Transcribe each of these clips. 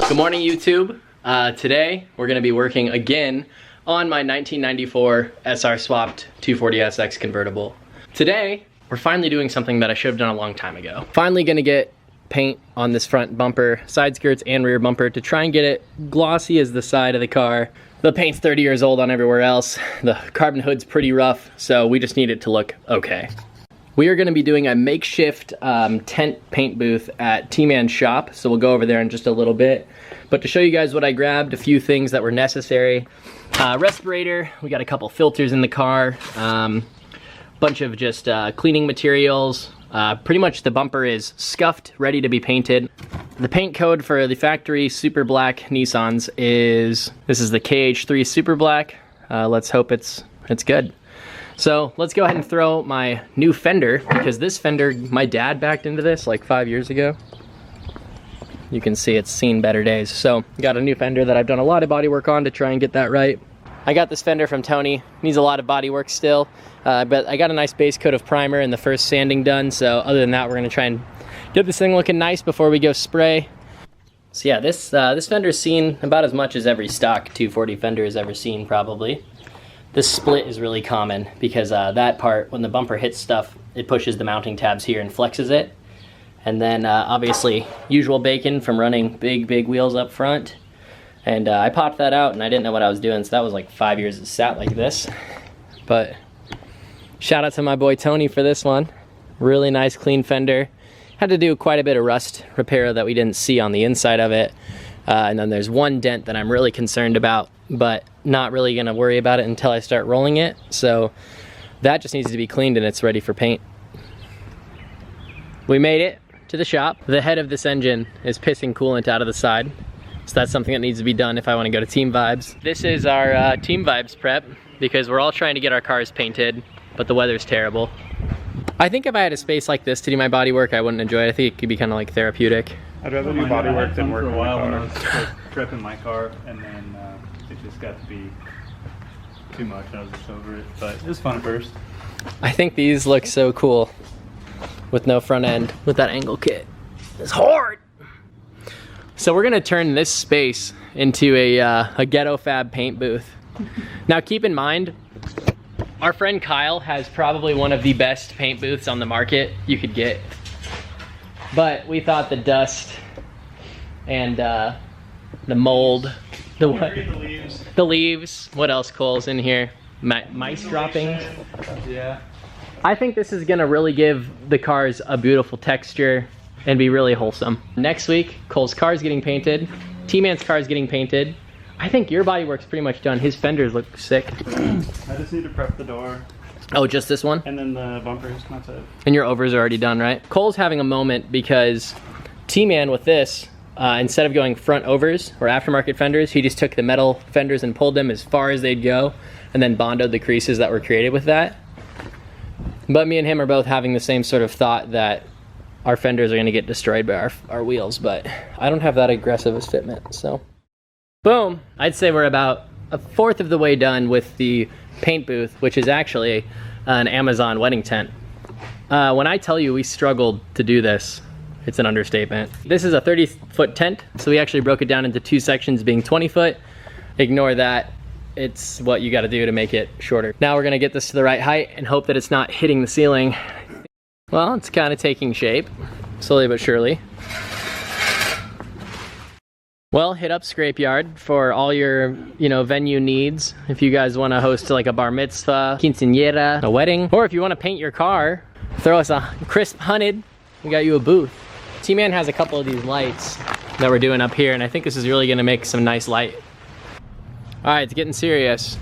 Good morning, YouTube. Today we're going to be working again on my 1994 SR swapped 240SX convertible. Today we're finally doing something that I should have done a long time ago. Finally going to get paint on this front bumper, side skirts and rear bumper to try and get it glossy as the side of the car. The paint's 30 years old on everywhere else. The carbon hood's pretty rough, so we just need it to look okay. We are going to be doing a makeshift tent paint booth at T-Man's shop, so we'll go over there in just a little bit. But to show you guys what I grabbed, a few things that were necessary. Respirator, we got a couple filters in the car, bunch of just cleaning materials. Pretty much the bumper is scuffed, ready to be painted. The paint code for the factory super black Nissans is, this is the KH3 super black. Let's hope it's good. So let's go ahead and throw my new fender, because this fender, my dad backed into this like 5 years ago. You can see it's seen better days. So got a new fender that I've done a lot of body work on to try and get that right. I got this fender from Tony. Needs a lot of body work still, but I got a nice base coat of primer and the first sanding done. So other than that, we're gonna try and get this thing looking nice before we go spray. So yeah, this fender's seen about as much as every stock 240 fender has ever seen probably. This split is really common because that part, when the bumper hits stuff, it pushes the mounting tabs here and flexes it. And then obviously, usual bacon from running big wheels up front. And I popped that out and I didn't know what I was doing, so that was like 5 years it sat like this. But shout out to my boy Tony for this one. Really nice clean fender. Had to do quite a bit of rust repair that we didn't see on the inside of it. And then there's one dent that I'm really concerned about, but not really gonna worry about it until I start rolling it. So that just needs to be cleaned and it's ready for paint. We made it to the shop. The head of this engine is pissing coolant out of the side. So that's something that needs to be done if I wanna go to Team Vibes. This is our Team Vibes prep because we're all trying to get our cars painted, but the weather's terrible. I think if I had a space like this to do my body work, I wouldn't enjoy it. I think it could be kind of like therapeutic. I'd rather do body work than work for a while when I was car. prepping my car, and then it just got to be too much. I was just over it, but it was fun at first. I think these look so cool with no front end, with that angle kit. It's hard. So we're gonna turn this space into a ghetto fab paint booth. Now keep in mind, our friend Kyle has probably one of the best paint booths on the market you could get. But we thought the dust and the mold, the what? The leaves. What else, Cole's in here? Mice droppings. Yeah. I think this is gonna really give the cars a beautiful texture and be really wholesome. Next week, Cole's car's getting painted. T-Man's car's getting painted. I think your body work's pretty much done. His fenders look sick. I just need to prep the door. Oh, just this one? And then the bumpers, that's it. And your overs are already done, right? Cole's having a moment because T-Man with this, instead of going front overs or aftermarket fenders, he just took the metal fenders and pulled them as far as they'd go and then bondoed the creases that were created with that. But me and him are both having the same sort of thought that our fenders are gonna get destroyed by our wheels, but I don't have that aggressive a fitment, so. Boom, I'd say we're about a fourth of the way done with the paint booth, which is actually an Amazon wedding tent. When I tell you we struggled to do this, it's an understatement. This is a 30-foot tent, so we actually broke it down into two sections being 20 foot. Ignore that, it's what you gotta do to make it shorter. Now we're gonna get this to the right height and hope that it's not hitting the ceiling. Well, it's kind of taking shape, slowly but surely. Well, hit up Scrapeyard for all your, venue needs. If you guys want to host like a bar mitzvah, quinceañera, a wedding, or if you want to paint your car, throw us a crisp 100. We got you a booth. T-Man has a couple of these lights that we're doing up here, and I think this is really going to make some nice light. All right, it's getting serious.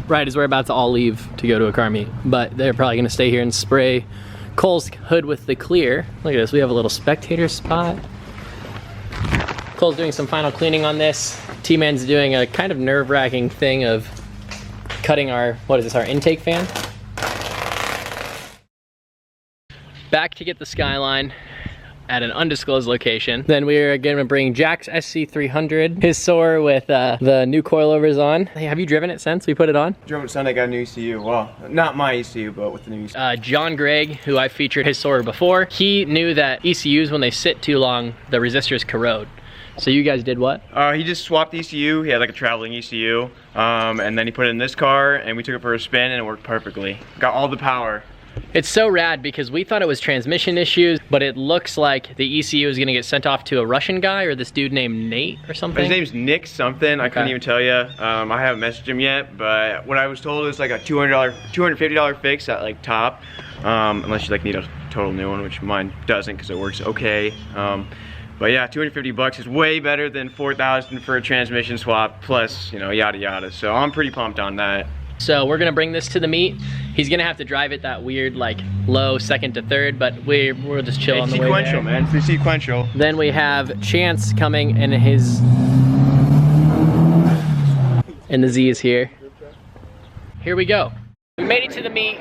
Right as we're about to all leave to go to a car meet, but they're probably going to stay here and spray Cole's hood with the clear. Look at this, we have a little spectator spot. Cole's doing some final cleaning on this. T-Man's doing a kind of nerve-wracking thing of cutting our, what is this, our intake fan? Back to get the Skyline at an undisclosed location. Then we're gonna bring Jack's SC300, his Soar with the new coilovers on. Hey, have you driven it since we put it on? Drove it Sunday, got a new ECU. Well, not my ECU, but with the new ECU. John Gregg, who I featured his Soar before, he knew that ECUs, when they sit too long, the resistors corrode. So you guys did what? He just swapped ECU. He had like a traveling ECU, and then he put it in this car, and we took it for a spin, and it worked perfectly. Got all the power. It's so rad because we thought it was transmission issues, but it looks like the ECU is gonna get sent off to a Russian guy or this dude named Nate or something. His name's Nick something. I couldn't even tell you. I haven't messaged him yet, but what I was told is like a $250 fix at like top, unless you like need a total new one, which mine doesn't because it works okay. But yeah, 250 bucks is way better than 4,000 for a transmission swap plus, you know, yada yada. So I'm pretty pumped on that. So we're gonna bring this to the meet. He's gonna have to drive it that weird like low second to third, but we'll just chill on the way there. It's sequential, man. It's sequential. Then we have Chance coming and the Z is here. Here we go. We made it to the meet.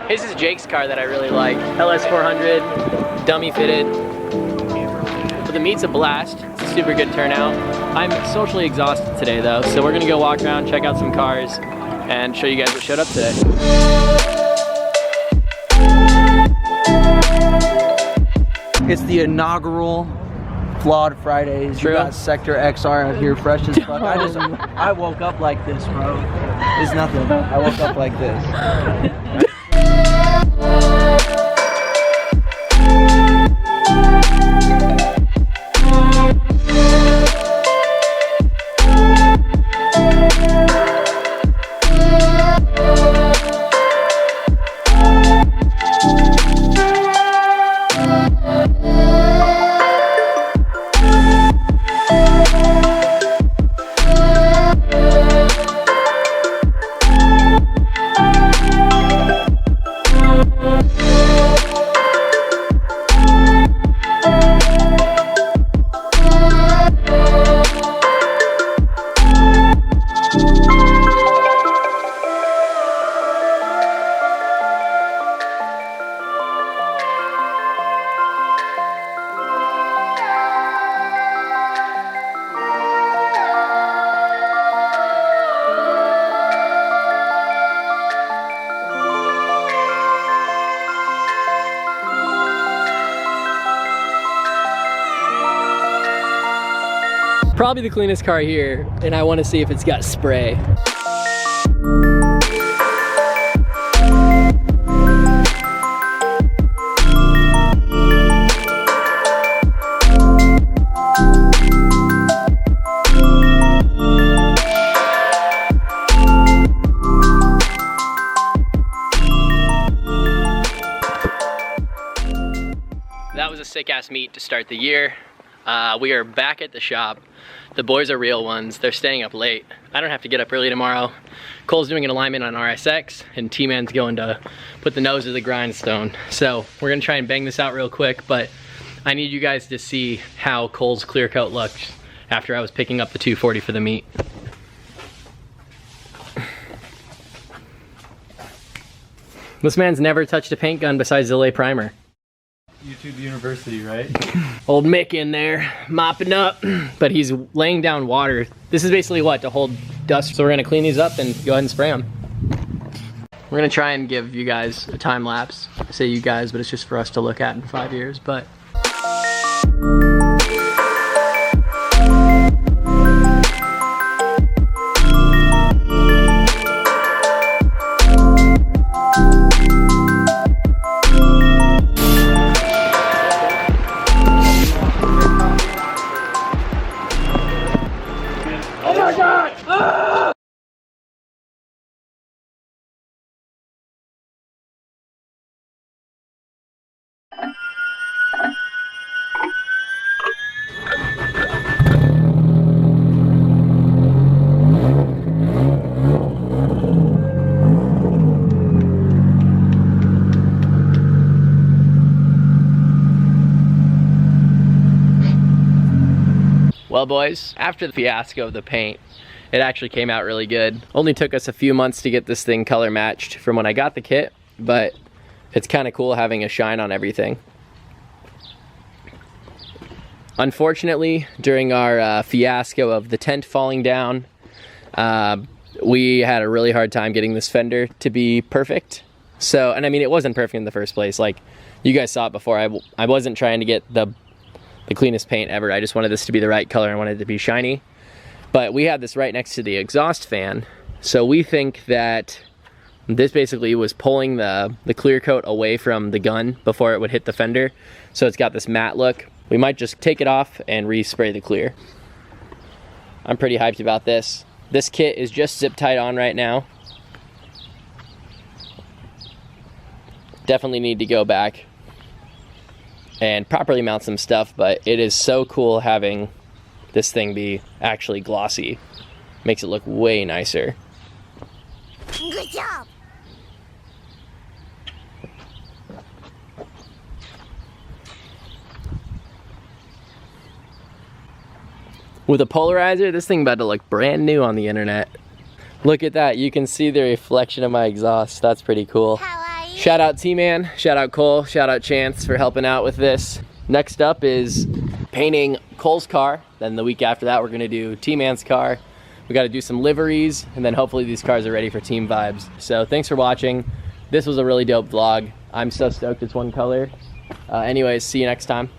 His is Jake's car that I really like. LS400, dummy fitted. So the meet's a blast. It's a super good turnout. I'm socially exhausted today though, so we're gonna go walk around, check out some cars, and show you guys what showed up today. It's the inaugural Flawed Fridays. True. You got Sector XR out here fresh as fuck. I woke up like this, bro. It's nothing. I woke up like this. Probably the cleanest car here, and I want to see if it's got spray. That was a sick-ass meet to start the year. We are back at the shop. The boys are real ones. They're staying up late. I don't have to get up early tomorrow. Cole's doing an alignment on RSX, and T-Man's going to put the nose of the grindstone. So we're gonna try and bang this out real quick, but I need you guys to see how Cole's clear coat looks after I was picking up the 240 for the meet. This man's never touched a paint gun besides the lay primer. YouTube University, right? Old Mick in there, mopping up, but he's laying down water. This is basically what, to hold dust. So we're gonna clean these up and go ahead and spray them. We're gonna try and give you guys a time lapse. I say you guys, but it's just for us to look at in 5 years, but. Well boys, after the fiasco of the paint, it actually came out really good. Only took us a few months to get this thing color matched from when I got the kit, but it's kind of cool having a shine on everything. Unfortunately, during our fiasco of the tent falling down, we had a really hard time getting this fender to be perfect. So, and I mean, it wasn't perfect in the first place. Like, you guys saw it before. I wasn't trying to get the the cleanest paint ever. I just wanted this to be the right color. I wanted it to be shiny. But we had this right next to the exhaust fan. So we think that this basically was pulling the clear coat away from the gun before it would hit the fender. So it's got this matte look. We might just take it off and respray the clear. I'm pretty hyped about this. This kit is just zip tied on right now. Definitely need to go back and properly mount some stuff, but it is so cool having this thing be actually glossy. Makes it look way nicer. Good job. With a polarizer, this thing about to look brand new on the internet. Look at that, you can see the reflection of my exhaust. That's pretty cool. Shout out T-Man, shout out Cole, shout out Chance for helping out with this. Next up is painting Cole's car. Then the week after that, we're gonna do T-Man's car. We gotta do some liveries, and then hopefully these cars are ready for team vibes. So thanks for watching. This was a really dope vlog. I'm so stoked it's one color. Anyways, see you next time.